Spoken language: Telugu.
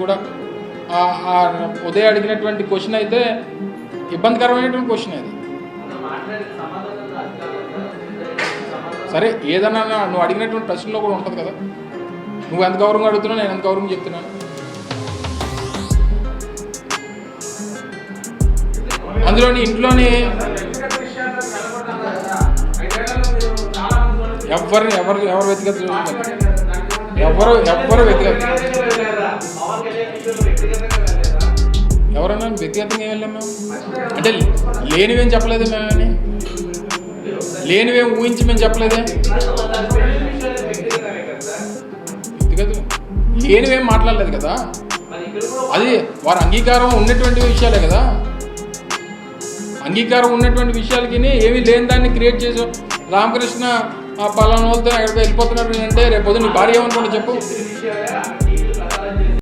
కూడా ఉదయం అడిగినటువంటి క్వశ్చన్ అయితే ఇబ్బందికరమైనటువంటి క్వశ్చన్ అది. సరే ఏదన్నా నువ్వు అడిగినటువంటి ప్రశ్నలో కూడా ఉంటుంది కదా, నువ్వు ఎంత గౌరవంగా అడుగుతున్నావు, నేను ఎంత గౌరవంగా చెప్తున్నాను. అందులోని ఇంట్లోని ఎవరు వ్యక్తిగత ఎవరన్నా వ్యక్తిగతంగా ఏం వెళ్ళాం మేము అంటే లేనివేం చెప్పలేదు మేమని, లేనివేం ఊహించి మేము చెప్పలేదే. వ్యక్తిగతం లేనివేం మాట్లాడలేదు కదా, అది వారి అంగీకారం ఉన్నటువంటి విషయాలే కదా. అంగీకారం ఉన్నటువంటి విషయాలకి ఏమీ లేని దాన్ని క్రియేట్ చేసాం. రామకృష్ణ పలానా వాళ్ళతో ఎక్కడికి వెళ్ళిపోతున్నారు అంటే రేపు పొద్దున్న నీ భార్య ఏమనుకుంటా చెప్పు.